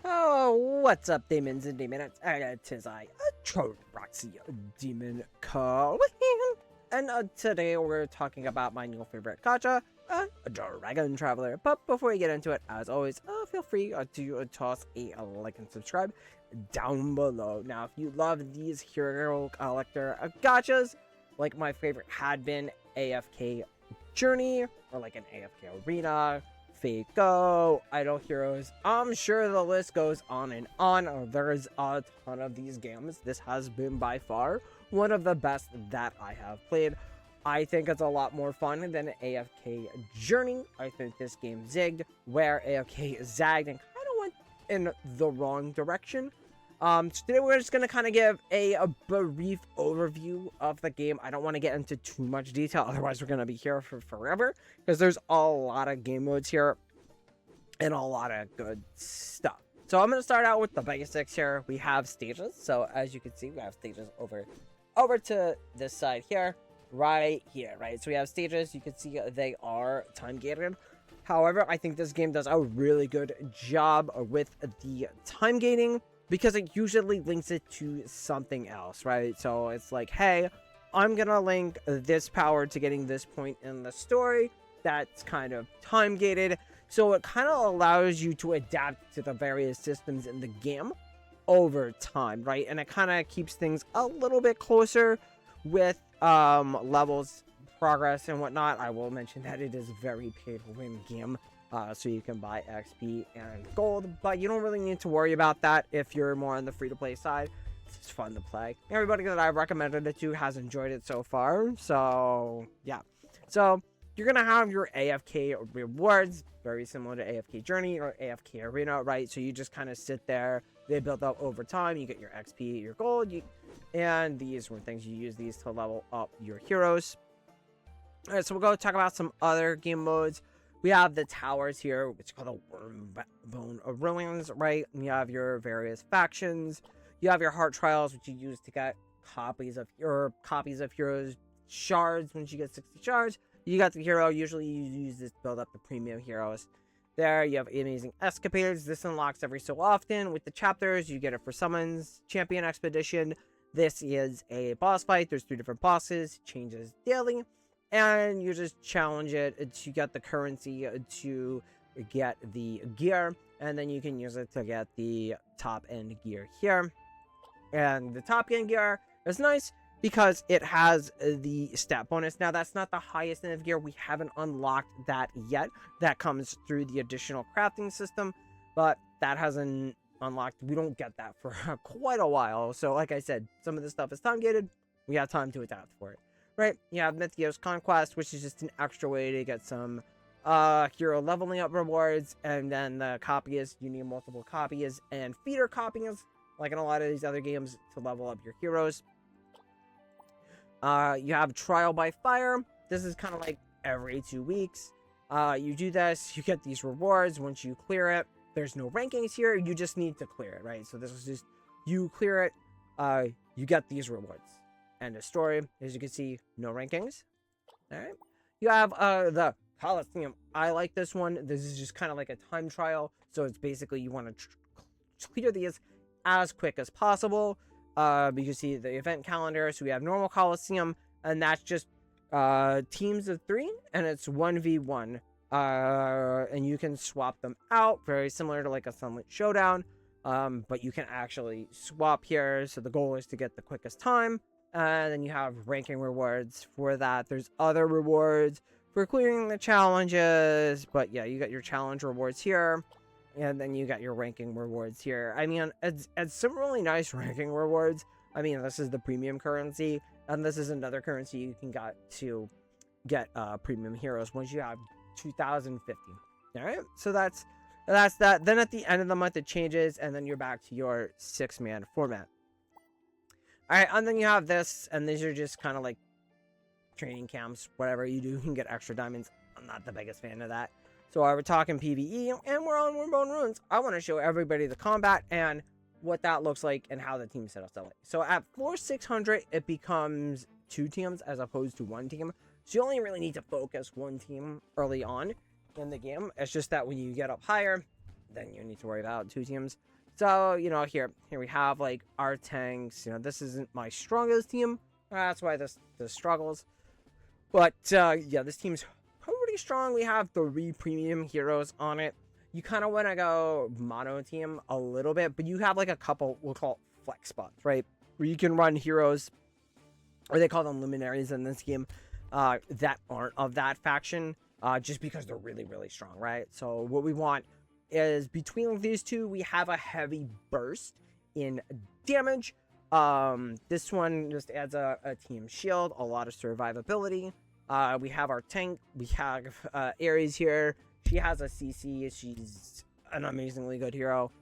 Oh, what's up, demons and demonettes? Tis I, Troxy Demon Call. And today we're talking about my new favorite gacha, Dragon Traveler. But before we get into it, as always, feel free to toss a like and subscribe down below. Now, if you love these hero collector gachas, like my favorite had been AFK Journey, or like an AFK Arena, Go, Idol Heroes. I'm sure the list goes on and on. There's a ton of these games. This has been by far one of the best that I have played. I think it's a lot more fun than AFK Journey. I think this game zigged where AFK zagged and kind of went in the wrong direction. So today we're just going to kind of give a brief overview of the game. I don't want to get into too much detail, otherwise we're going to be here for forever, because there's a lot of game modes here and a lot of good stuff. So I'm going to start out with the basics here. We have stages. So as you can see, we have stages over to this side here, right here, right? So we have stages. You can see they are time gated. However, I think this game does a really good job with the time gating, because it usually links it to something else, right? So it's like, hey, I'm gonna link this power to getting this point in the story. That's kind of time gated. So it kind of allows you to adapt to the various systems in the game over time, right? And it kind of keeps things a little bit closer with levels, progress, and whatnot. I will mention that it is very pay to win game. So you can buy XP and gold, but you don't really need to worry about that if you're more on the free-to-play side. It's just fun to play. Everybody that I've recommended it to has enjoyed it so far, so yeah. So you're going to have your AFK rewards, very similar to AFK Journey or AFK Arena, right? So you just kind of sit there, they build up over time, you get your XP, your gold, and these were things you use these to level up your heroes. Alright, so we'll go talk about some other game modes. We have the towers here, which is called the Wormbone Ruins, right? And you have your various factions. You have your heart trials, which you use to get copies of heroes, shards. Once you get 60 shards, you got the hero. Usually you use this to build up the premium heroes. There, you have amazing escapades. This unlocks every so often. With the chapters, you get it for summons. Champion Expedition. This is a boss fight. There's 3 different bosses. It changes daily. And you just challenge it to get the currency to get the gear, and then you can use it to get the top end gear here. And the top end gear is nice because it has the stat bonus. Now that's not the highest end of gear. We haven't unlocked that yet. That comes through the additional crafting system, but that hasn't unlocked. We don't get that for quite a while. So like I said, some of this stuff is time gated. We have time to adapt for it. Right, you have Mythios Conquest, which is just an extra way to get some hero leveling up rewards, and then the copyists, you need multiple copyists and feeder copyists, like in a lot of these other games, to level up your heroes. You have Trial by Fire. This is kind of like every 2 weeks. You do this, you get these rewards. Once you clear it, there's no rankings here, you just need to clear it, right? So this is just, you clear it, you get these rewards. End of story. As you can see, no rankings. All right. You have the Coliseum. I like this one. This is just kind of like a time trial. So it's basically you want to clear these as quick as possible. You see the event calendar. So we have normal Coliseum, and that's just teams of 3, and it's 1v1. And you can swap them out. Very similar to like a Sunlit Showdown. But you can actually swap here. So the goal is to get the quickest time. And then you have ranking rewards for that. There's other rewards for clearing the challenges. But yeah, you got your challenge rewards here. And then you got your ranking rewards here. I mean, it's some really nice ranking rewards. I mean, this is the premium currency. And this is another currency you can get to get premium heroes once you have 2050. Alright, so that's that. Then at the end of the month it changes. And then you're back to your 6-man format. Alright, and then you have this, and these are just kind of like training camps, whatever you do, you can get extra diamonds. I'm not the biggest fan of that. So we're talking PvE, and we're on Wormbone Ruins. I want to show everybody the combat and what that looks like and how the team setups are like. So at floor 600, it becomes 2 teams as opposed to 1 team. So you only really need to focus 1 team early on in the game. It's just that when you get up higher, then you need to worry about 2 teams. So, you know, here we have like our tanks. You know, this isn't my strongest team. That's why this struggles. But yeah, this team's pretty strong. We have 3 premium heroes on it. You kind of want to go mono team a little bit, but you have like a couple, we'll call it flex spots, right? Where you can run heroes, or they call them luminaries in this game, that aren't of that faction, just because they're really, really strong, right? So what we want is between these two, we have a heavy burst in damage. This one just adds a team shield, a lot of survivability. We have our tank. We have Ares here. She has a CC. She's an amazingly good hero.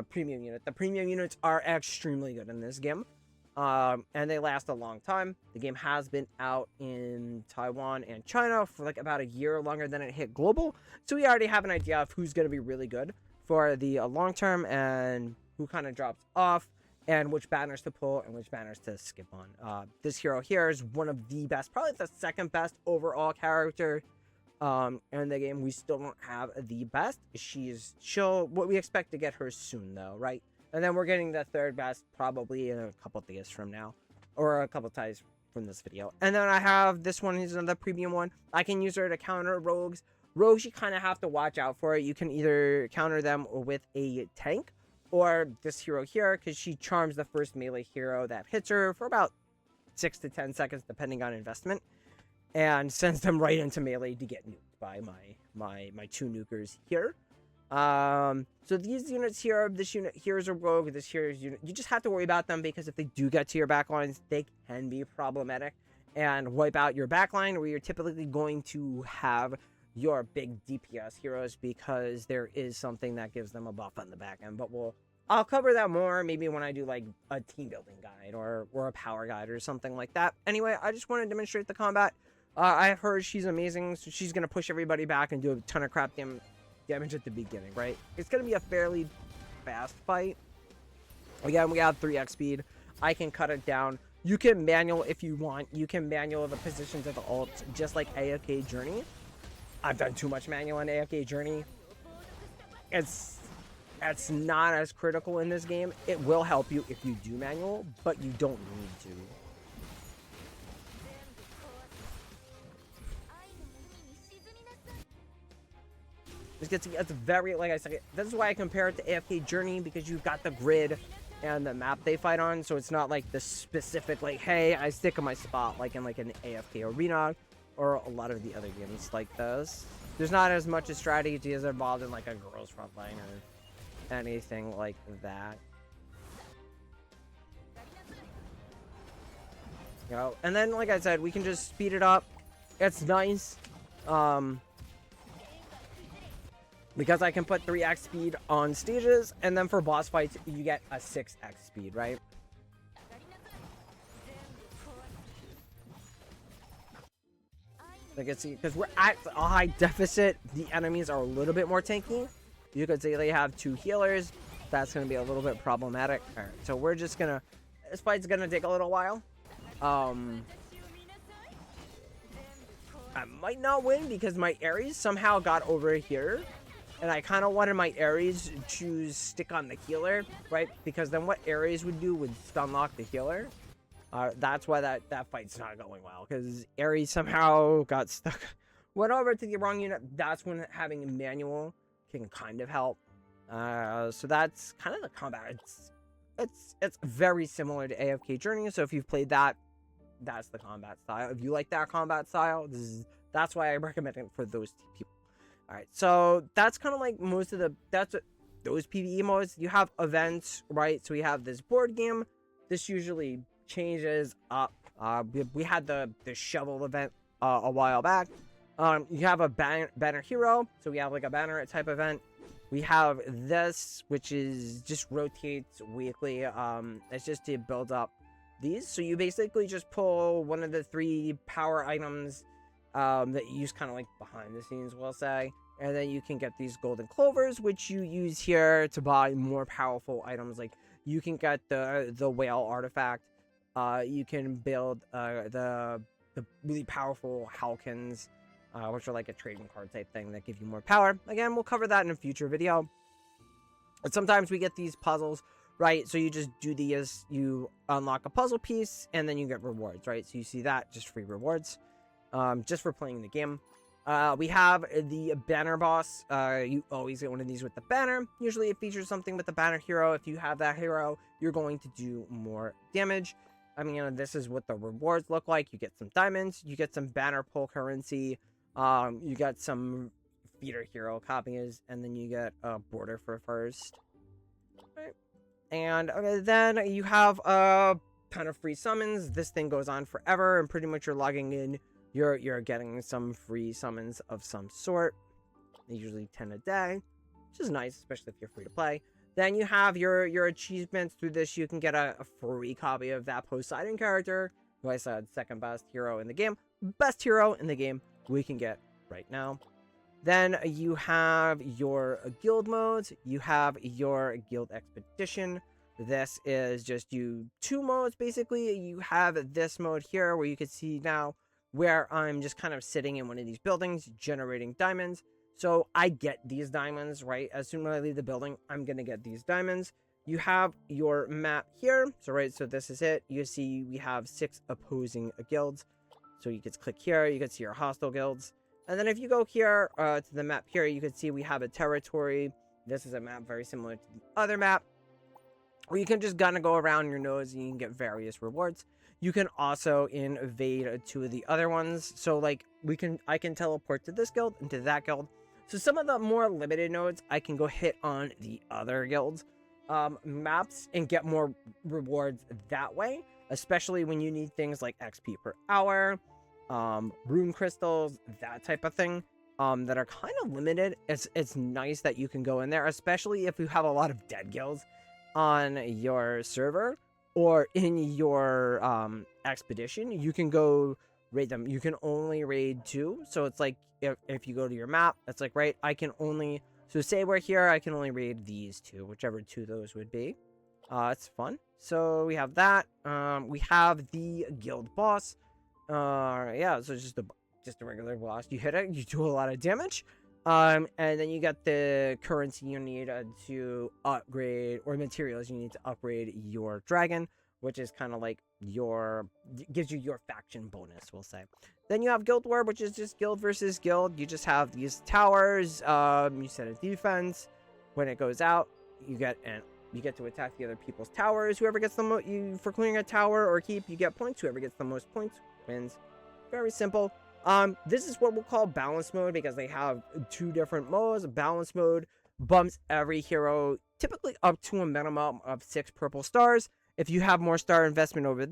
Premium unit. The premium units are extremely good in this game. And they last a long time. The game has been out in Taiwan and China for like about a year, longer than it hit global. So we already have an idea of who's going to be really good for the long term and who kind of drops off, and which banners to pull and which banners to skip on. This hero here is one of the best, probably the second best overall character in the game. We still don't have the best. She'll what we expect to get her soon though, right? And then we're getting the third best probably in a couple days from now, or a couple times from this video. And then I have this one. Is another premium one. I can use her to counter rogues. Rogues, you kind of have to watch out for it. You can either counter them with a tank, or this hero here, because she charms the first melee hero that hits her for about 6 to 10 seconds, depending on investment, and sends them right into melee to get nuked by my 2 nukers here. So these units here, this unit here is a rogue, this here is unit. You just have to worry about them, because if they do get to your backlines, they can be problematic and wipe out your backline, where you're typically going to have your big DPS heroes, because there is something that gives them a buff on the back end. But I'll cover that more maybe when I do like a team building guide or a power guide or something like that. Anyway, I just want to demonstrate the combat. I've heard she's amazing, so she's gonna push everybody back and do a ton of crap damage at the beginning, right? It's gonna be a fairly fast fight. Again, we have 3x speed. I can cut it down. You can manual if you want. You can manual the positions of the ult, just like AFK Journey. I've done too much manual in AFK Journey. It's not as critical in this game. It will help you if you do manual, but you don't need to. It's very, like I said, this is why I compare it to AFK Journey, because you've got the grid and the map they fight on, so it's not like the specific, like, hey, I stick in my spot, like in like an AFK Arena or a lot of the other games like this. There's not as much as strategy as involved in like a girls frontline or anything like that. You know, and then like I said, we can just speed it up. It's nice. Because I can put 3x speed on stages, and then for boss fights, you get a 6x speed, right? Like, see, because we're at a high deficit, the enemies are a little bit more tanky. You could say they have 2 healers. That's going to be a little bit problematic. All right, so we're just going to... This fight's going to take a little while. I might not win because my Ares somehow got over here. And I kind of wanted my Ares to stick on the healer, right? Because then what Ares would do would stun lock the healer. That's why that fight's not going well, because Ares somehow got stuck. Went over to the wrong unit. That's when having manual can kind of help. So that's kind of the combat. It's very similar to AFK Journey. So if you've played that, that's the combat style. If you like that combat style, that's why I recommend it for those people. All right, so that's kind of like most of those PvE modes. You have events, right? So we have this board game. This usually changes up. We had the shovel event a while back. You have a banner hero, so we have like a banner type event. We have this, which is just rotates weekly. It's just to build up these. So you basically just pull one of the 3 power items that you use kind of like behind the scenes, we'll say. And then you can get these golden clovers, which you use here to buy more powerful items. Like you can get the whale artifact. You can build the really powerful halkins, which are like a trading card type thing that give you more power. Again, we'll cover that in a future video. And sometimes we get these puzzles, right? So you just do these, you unlock a puzzle piece, and then you get rewards, right? So you see that, just free rewards, just for playing the game. We have the banner boss. You always get one of these with the banner. Usually it features something with the banner hero. If you have that hero, you're going to do more damage. I mean, this is what the rewards look like. You get some diamonds, you get some banner pull currency, you get some feeder hero copies, and then you get a border for first. Right. And then you have a ton of free summons. This thing goes on forever, and pretty much you're logging in. You're getting some free summons of some sort. Usually 10 a day, which is nice, especially if you're free to play. Then you have your achievements. Through this, you can get a free copy of that Poseidon character, who I said second best hero in the game. Best hero in the game we can get right now. Then you have your guild modes. You have your guild expedition. This is just two modes, basically. You have this mode here where you can see now where I'm just kind of sitting in one of these buildings, generating diamonds. So I get these diamonds, right? As soon as I leave the building, I'm going to get these diamonds. You have your map here. So, right, so this is it. You see we have 6 opposing guilds. So you can click here. You can see our hostile guilds. And then if you go here to the map here, you can see we have a territory. This is a map very similar to the other map, where you can just kind of go around your nose and you can get various rewards. You can also invade 2 of the other ones. So like I can teleport to this guild and to that guild. So some of the more limited nodes, I can go hit on the other guilds maps and get more rewards that way, especially when you need things like XP per hour, rune crystals, that type of thing, that are kind of limited. It's nice that you can go in there, especially if you have a lot of dead guilds on your server or in your expedition. You can go raid them. You can only raid 2. So it's like if you go to your map, it's like, right, I can only, so say we're here, I can only raid these 2, whichever 2 those would be. It's fun. So we have that. We have the guild boss. Yeah, so it's just a regular boss. You hit it, you do a lot of damage. And then you get the currency you need to upgrade, or materials you need to upgrade your dragon, which is kind of like gives you your faction bonus, we'll say. Then you have guild war, which is just guild versus guild. You just have these towers. You set a defense. When it goes out, you get to attack the other people's towers. Whoever gets the most, for clearing a tower or keep, you get points. Whoever gets the most points wins. Very simple. This is what we'll call balance mode, because they have 2 different modes. Balance mode bumps every hero typically up to a minimum of 6 purple stars. If you have more star investment over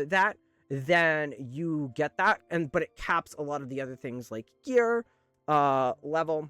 that, then you get that. But it caps a lot of the other things like gear, level.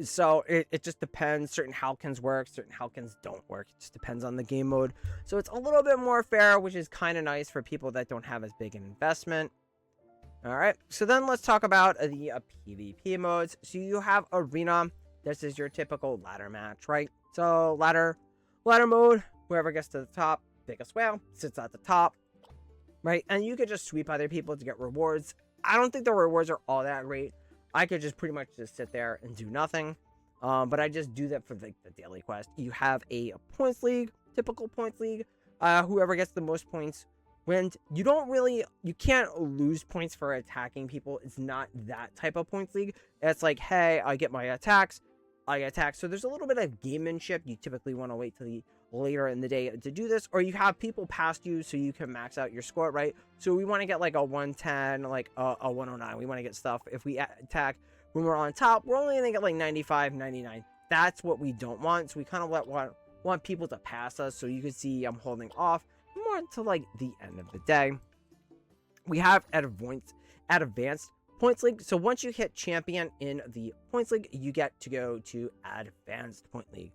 So it just depends. Certain Halkins work, certain Halkins don't work. It just depends on the game mode. So it's a little bit more fair, which is kind of nice for people that don't have as big an investment. Alright, so then let's talk about the PvP modes. So you have Arena. This is your typical ladder match, right? So ladder mode, whoever gets to the top, biggest whale, sits at the top, right? And you could just sweep other people to get rewards. I don't think the rewards are all that great. I could just pretty much just sit there and do nothing. But I just do that for the daily quest. You have a points league, typical points league. Whoever gets the most points wins. You can't lose points for attacking people. It's not that type of points league. It's like, hey, I get my attacks, I attack. So there's a little bit of gamemanship. You typically want to wait till the later in the day to do this, or you have people past you so you can max out your score, right? So we want to get like a 110, like a 109. We want to get stuff. If we attack when we're on top, we're only gonna get like 95, 99. That's what we don't want. So we kind of want people to pass us. So you can see I'm holding off more to like the end of the day. We have advanced points league. So once you hit champion in the points league, you get to go to advanced point league.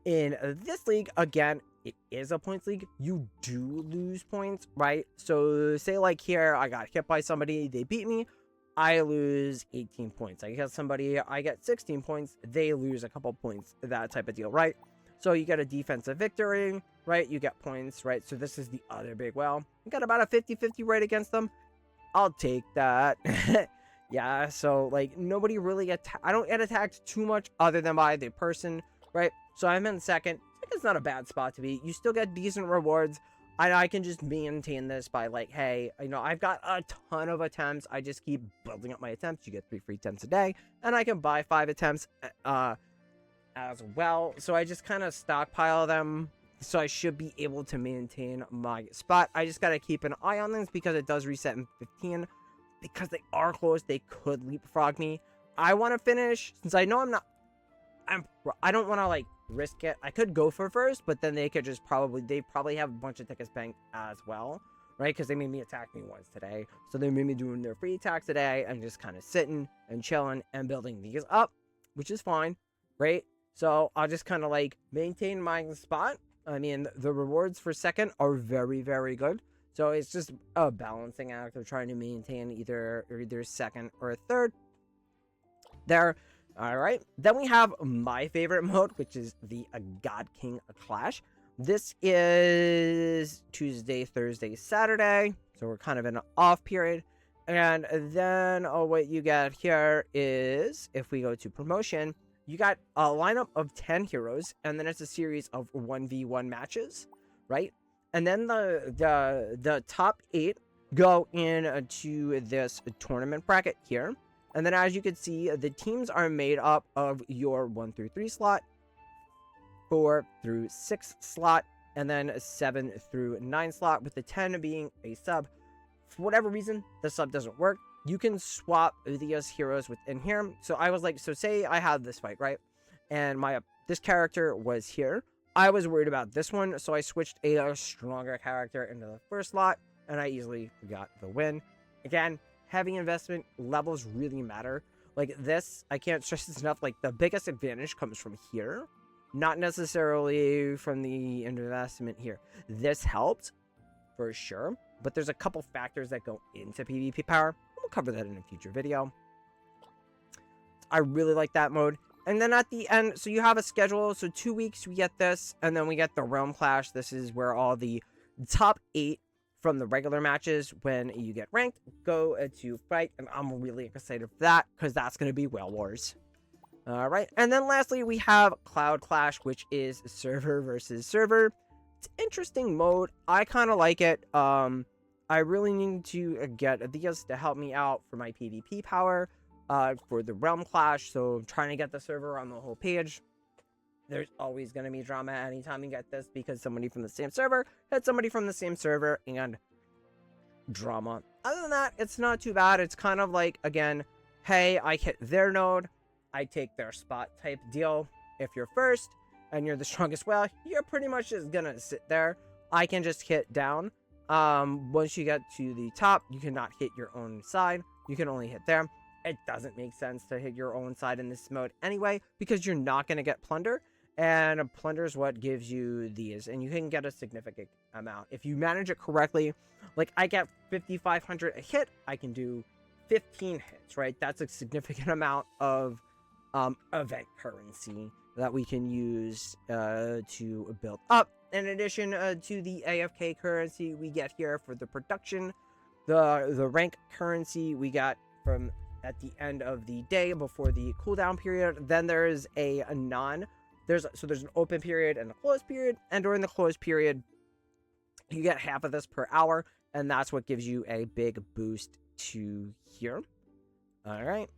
In this league, again, it is a points league. You do lose points, right? So say like here, I got hit by somebody, they beat me, I lose 18 points. I hit somebody, I get 16 points, they lose a couple points, that type of deal, right? So you get a defensive victory, right? You get points, right? So this is the other big well. You got about a 50-50 right against them. I'll take that. Yeah, so like nobody really I don't get attacked too much other than by the person, right? So I'm in second. Second's not a bad spot to be. You still get decent rewards. I can just maintain this by like, hey, I've got a ton of attempts. I just keep building up my attempts. You get 3 free attempts a day, and I can buy 5 attempts as well. So I just kind of stockpile them. So I should be able to maintain my spot. I just got to keep an eye on things because it does reset in 15. Because they are close, they could leapfrog me. I want to finish, since I know I don't want to like risk it. I could go for first, but then they probably have a bunch of tickets banked as well, right? Because they made me attack me once today. So they made me doing their free attacks today and just kind of sitting and chilling and building these up, which is fine, right? So I'll just kind of like maintain my spot. I mean, the rewards for second are very, very good. So it's just a balancing act of trying to maintain either second or third. There. All right. Then we have my favorite mode, which is the God King Clash. This is Tuesday, Thursday, Saturday. So we're kind of in an off period. And then what you get here is, if we go to promotion, you got a lineup of 10 heroes, and then it's a series of 1v1 matches, right? And then the top 8 go into this tournament bracket here. And then as you can see, the teams are made up of your 1 through 3 slot, 4 through 6 slot, and then 7 through 9 slot, with the 10 being a sub. For whatever reason, the sub doesn't work. You can swap these heroes within here. So I was like, so say I had this fight, right? And this character was here. I was worried about this one, so I switched a stronger character into the first slot, and I easily got the win. Again, heavy investment levels really matter. Like this, I can't stress this enough, like the biggest advantage comes from here, not necessarily from the investment here. This helped, for sure, but there's a couple factors that go into PvP power. We'll cover that in a future video. I really like that mode. And then at the end, so you have a schedule. So 2 weeks we get this, and then we get the Realm Clash. This is where all the top 8 from the regular matches, when you get ranked, go to fight. And I'm really excited for that, because that's going to be Whale Wars. All right. And then lastly, we have Cloud Clash, which is server versus server. It's an interesting mode. I kind of like it. I really need to get these to help me out for my PvP power. For the Realm Clash, so I'm trying to get the server on the whole page. There's always going to be drama anytime you get this, because somebody from the same server hit somebody from the same server, and drama. Other than that, it's not too bad. It's kind of like, again, hey, I hit their node, I take their spot type deal. If you're first and you're the strongest whale, you're pretty much just gonna sit there. I can just hit down. Once you get to the top, you cannot hit your own side. You can only hit there. It doesn't make sense to hit your own side in this mode anyway, because you're not going to get plunder, and plunder is what gives you these, and you can get a significant amount if you manage it correctly. Like I get 5,500 a hit, I can do 15 hits, right? That's a significant amount of event currency that we can use to build up. In addition to the AFK currency we get here for the production, the rank currency we got from at the end of the day before the cooldown period. Then there's there's an open period and a closed period, and during the closed period you get half of this per hour, and that's what gives you a big boost to here. All right.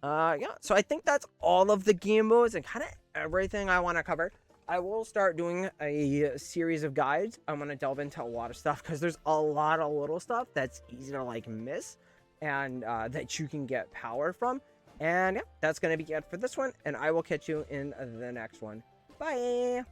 Yeah, so I think that's all of the game modes and kind of everything I want to cover. I will start doing a series of guides. I'm going to delve into a lot of stuff, because there's a lot of little stuff that's easy to like miss, and that you can get power from. And yeah, that's going to be it for this one, and I will catch you in the next one. Bye!